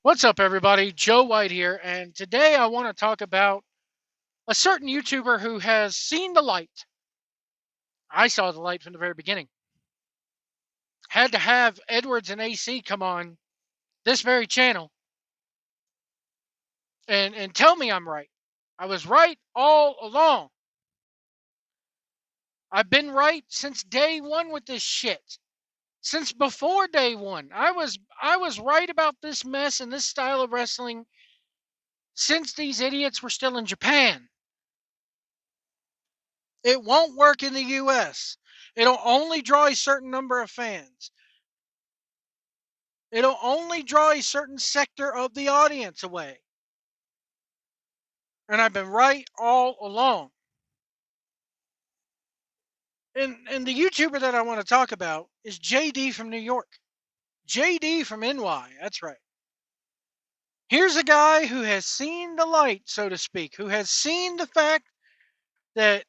What's up, everybody? Joe White here, and today I want to talk about a certain YouTuber who has seen the light. I saw the light from the very beginning. Had to have Edwards and AC come on this very channel and tell me I'm right. I was right all along. I've been right since day one with this shit. Since before day one. I was right about this mess and this style of wrestling since these idiots were still in Japan. It won't work in the US. It'll only draw a certain number of fans. It'll only draw a certain sector of the audience away. And I've been right all along. And the YouTuber that I want to talk about is JD from New York. JD from NY, that's right. Here's a guy who has seen the light, so to speak, who has seen the fact that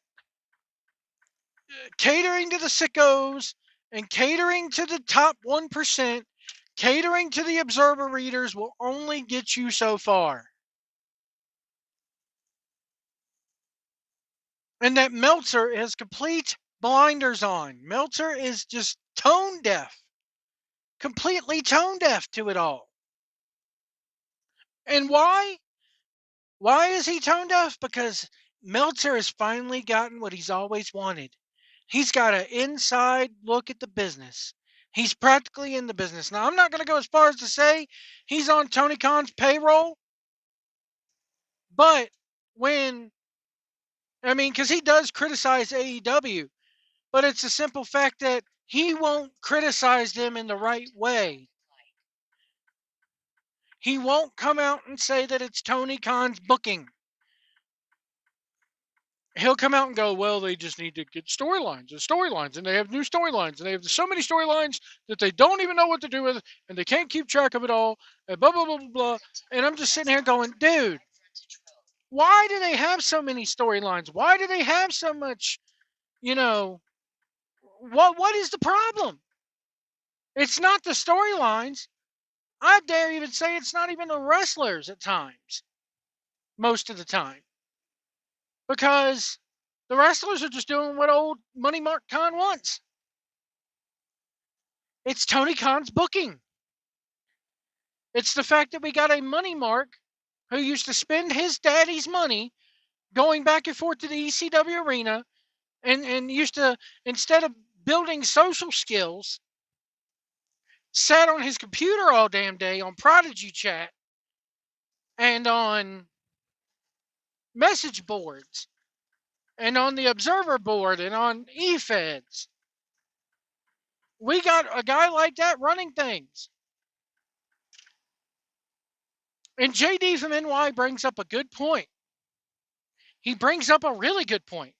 catering to the sickos and catering to the top 1%, catering to the observer readers will only get you so far. And that Meltzer has complete blinders on. Meltzer is just tone deaf, completely tone deaf to it all. And why? Why is he tone deaf? Because Meltzer has finally gotten what he's always wanted. He's got an inside look at the business. He's practically in the business. Now, I'm not going to go as far as to say he's on Tony Khan's payroll, but because he does criticize AEW, but it's a simple fact that he won't criticize them in the right way. He won't come out and say that it's Tony Khan's booking. He'll come out and go, well, they just need to get storylines, and they have new storylines, and they have so many storylines that they don't even know what to do with, and they can't keep track of it all, and blah, blah, blah, blah, blah. And I'm just sitting here going, dude, why do they have so many storylines? Why do they have so much, what is the problem? It's not the storylines. I dare even say it's not even the wrestlers at times, most of the time. Because the wrestlers are just doing what old Money Mark Khan wants. It's Tony Khan's booking. It's the fact that we got a Money Mark who used to spend his daddy's money going back and forth to the ECW arena and used to, instead of building social skills, sat on his computer all damn day on Prodigy Chat and on message boards and on the observer board and on eFeds. We got a guy like that running things. And JD from NY brings up a good point. He brings up a really good point.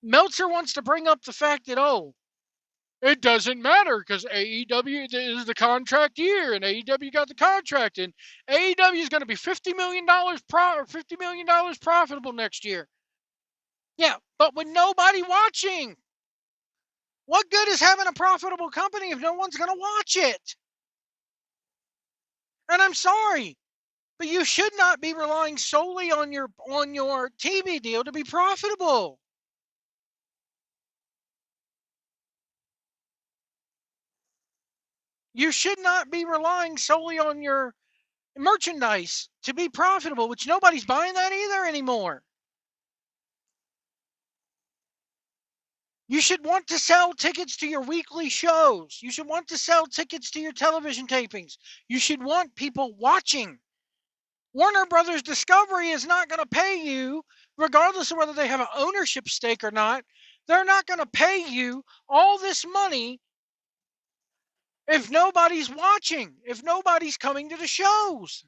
Meltzer wants to bring up the fact that, it doesn't matter because AEW is the contract year, and AEW got the contract, and AEW is going to be $50 million profitable next year. Yeah, but with nobody watching, what good is having a profitable company if no one's going to watch it? And I'm sorry, but you should not be relying solely on your TV deal to be profitable. You should not be relying solely on your merchandise to be profitable, which nobody's buying that either anymore. You should want to sell tickets to your weekly shows. You should want to sell tickets to your television tapings. You should want people watching. Warner Brothers Discovery is not going to pay you, regardless of whether they have an ownership stake or not. They're not going to pay you all this money if nobody's watching, if nobody's coming to the shows.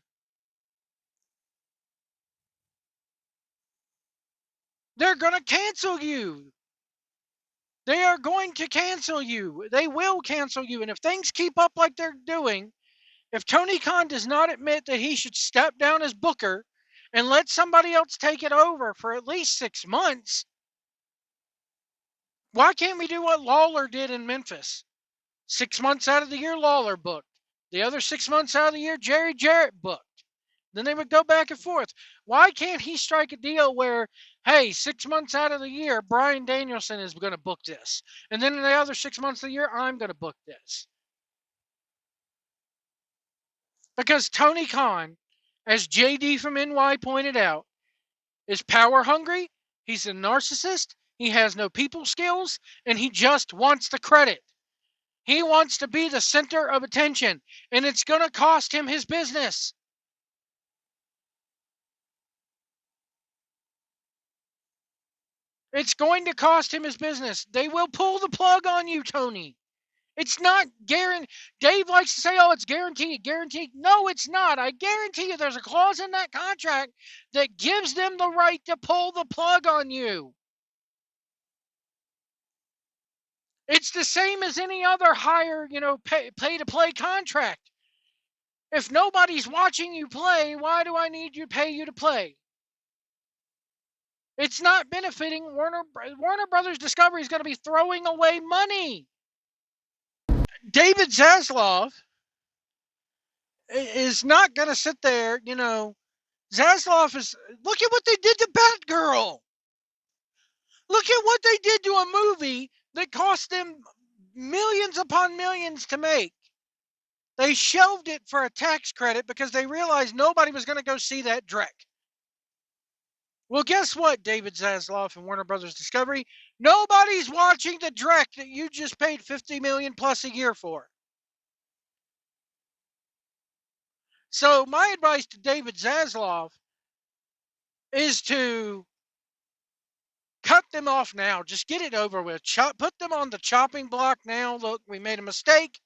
They're going to cancel you. They are going to cancel you. They will cancel you. And if things keep up like they're doing, if Tony Khan does not admit that he should step down as booker and let somebody else take it over for at least 6 months, why can't we do what Lawler did in Memphis? 6 months out of the year, Lawler booked. The other 6 months out of the year, Jerry Jarrett booked. Then they would go back and forth. Why can't he strike a deal where, hey, 6 months out of the year, Bryan Danielson is going to book this. And then in the other 6 months of the year, I'm going to book this. Because Tony Khan, as JD from NY pointed out, is power hungry. He's a narcissist. He has no people skills. And he just wants the credit. He wants to be the center of attention. And it's going to cost him his business. It's going to cost him his business. They will pull the plug on you, Tony. It's not guaranteed. Dave likes to say, oh, it's guaranteed, guaranteed. No, it's not. I guarantee you there's a clause in that contract that gives them the right to pull the plug on you. It's the same as any other higher, pay-to-play contract. If nobody's watching you play, why do I need to pay you to play? It's not benefiting Warner Brothers Discovery is going to be throwing away money. David Zaslav is not going to sit there, Zaslav is, look at what they did to Batgirl. Look at what they did to a movie that cost them millions upon millions to make. They shelved it for a tax credit because they realized nobody was going to go see that Drek. Well, guess what, David Zaslav and Warner Brothers Discovery? Nobody's watching the Drek that you just paid $50 million plus a year for. So my advice to David Zaslav is to cut them off now. Just get it over with. Put them on the chopping block now. Look, we made a mistake.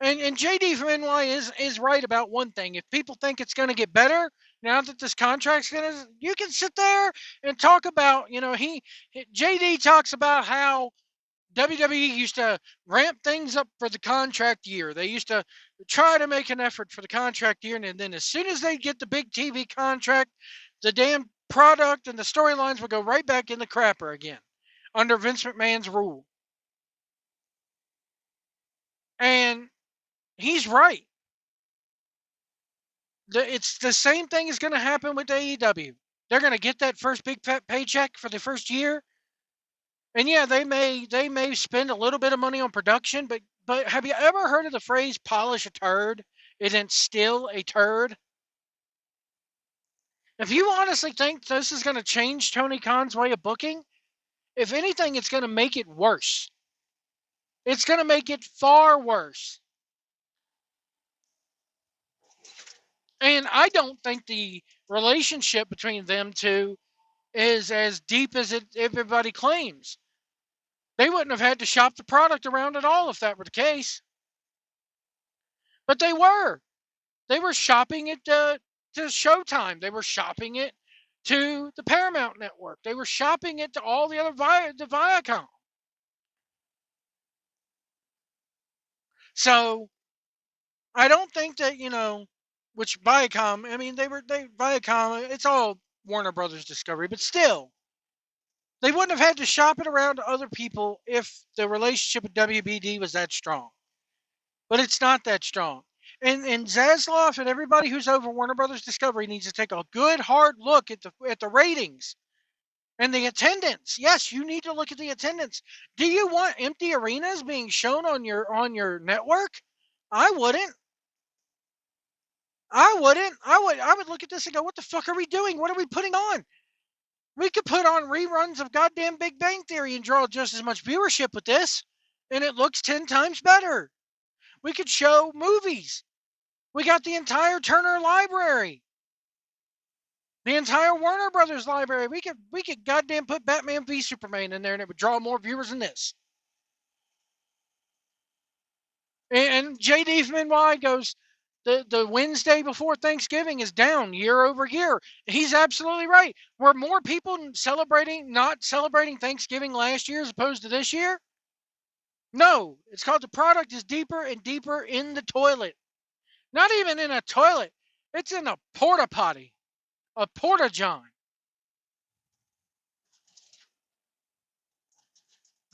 And JD from NY is right about one thing. If people think it's going to get better now that this contract's going to, you can sit there and talk about, JD talks about how WWE used to ramp things up for the contract year. They used to try to make an effort for the contract year. And then as soon as they get the big TV contract, the damn product and the storylines would go right back in the crapper again under Vince McMahon's rule. And he's right. It's the same thing is going to happen with AEW. They're going to get that first big fat paycheck for the first year. And yeah, they may spend a little bit of money on production, but have you ever heard of the phrase polish a turd? It's still a turd. If you honestly think this is going to change Tony Khan's way of booking, if anything, it's going to make it worse. It's going to make it far worse. And I don't think the relationship between them two is as deep as everybody claims. They wouldn't have had to shop the product around at all if that were the case. But they were. They were shopping it to Showtime. They were shopping it to the Paramount Network. They were shopping it to all the other the Viacom. So I don't think that, which Viacom, Viacom, it's all Warner Brothers Discovery, but still, they wouldn't have had to shop it around to other people if the relationship with WBD was that strong. But it's not that strong. And Zaslav and everybody who's over Warner Brothers Discovery needs to take a good hard look at the ratings and the attendance. Yes, you need to look at the attendance. Do you want empty arenas being shown on your network? I wouldn't. I would look at this and go, what the fuck are we doing? What are we putting on? We could put on reruns of goddamn Big Bang Theory and draw just as much viewership with this, and it looks 10 times better. We could show movies. We got the entire Turner library. The entire Warner Brothers library. We could goddamn put Batman v Superman in there and it would draw more viewers than this. And JD from NY goes, the Wednesday before Thanksgiving is down year over year. He's absolutely right. Were more people not celebrating Thanksgiving last year as opposed to this year? No. It's called the product is deeper and deeper in the toilet. Not even in a toilet. It's in a porta potty. A porta john.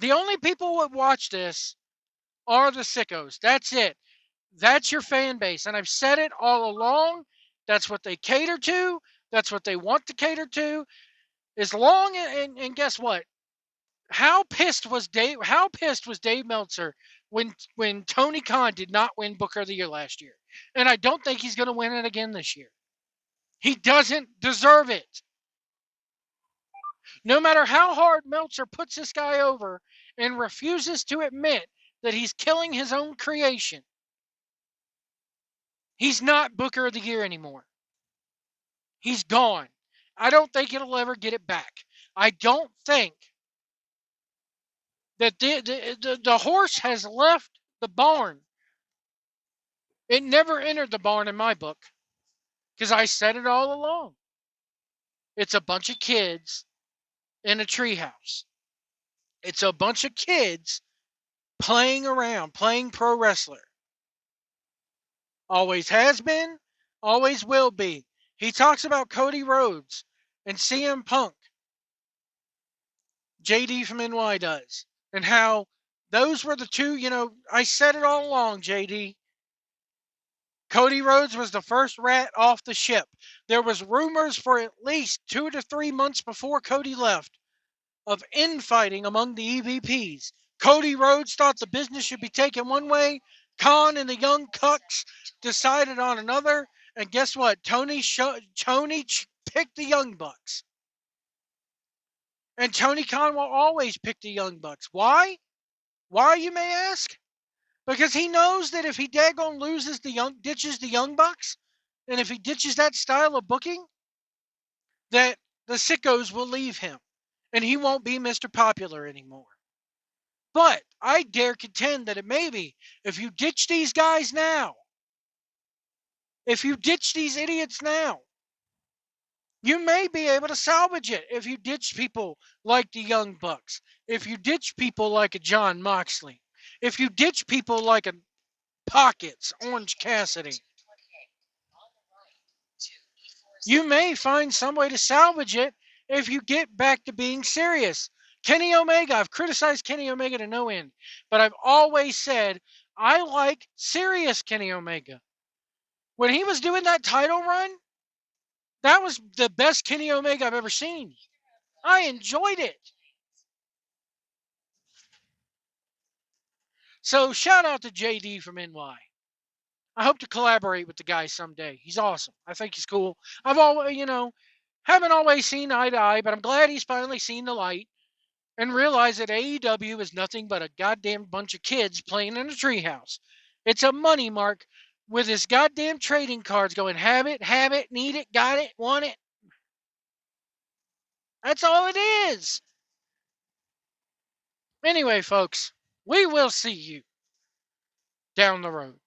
The only people who would watch this are the sickos. That's it. That's your fan base. And I've said it all along. That's what they cater to. That's what they want to cater to. As long and guess what? How pissed was Dave Meltzer when Tony Khan did not win Booker of the Year last year? And I don't think he's going to win it again this year. He doesn't deserve it. No matter how hard Meltzer puts this guy over and refuses to admit that he's killing his own creation, he's not Booker of the Year anymore. He's gone. I don't think it'll ever get it back. I don't think that the horse has left the barn. It never entered the barn in my book because I said it all along. It's a bunch of kids in a treehouse. It's a bunch of kids playing around, playing pro wrestler. Always has been, always will be. He talks about Cody Rhodes and CM Punk. JD from NY does. And how those were the two, I said it all along, JD. Cody Rhodes was the first rat off the ship. There was rumors for at least 2 to 3 months before Cody left of infighting among the EVPs. Cody Rhodes thought the business should be taken one way. Khan and the Young Cucks decided on another. And guess what? Tony picked the Young Bucks. And Tony Khan will always pick the Young Bucks. Why? Why, you may ask? Because he knows that if he daggone ditches the Young Bucks, and if he ditches that style of booking, that the sickos will leave him. And he won't be Mr. Popular anymore. But I dare contend that maybe if you ditch these guys now, if you ditch these idiots now, you may be able to salvage it if you ditch people like the Young Bucks, if you ditch people like a John Moxley, if you ditch people like a Pockets, Orange Cassidy. You may find some way to salvage it if you get back to being serious. Kenny Omega, I've criticized Kenny Omega to no end, but I've always said I like serious Kenny Omega. When he was doing that title run, that was the best Kenny Omega I've ever seen. I enjoyed it. So shout out to JD from NY. I hope to collaborate with the guy someday. He's awesome. I think he's cool. I've always, haven't always seen eye to eye, but I'm glad he's finally seen the light and realized that AEW is nothing but a goddamn bunch of kids playing in a treehouse. It's a money mark with his goddamn trading cards going, have it, need it, got it, want it. That's all it is. Anyway, folks, we will see you down the road.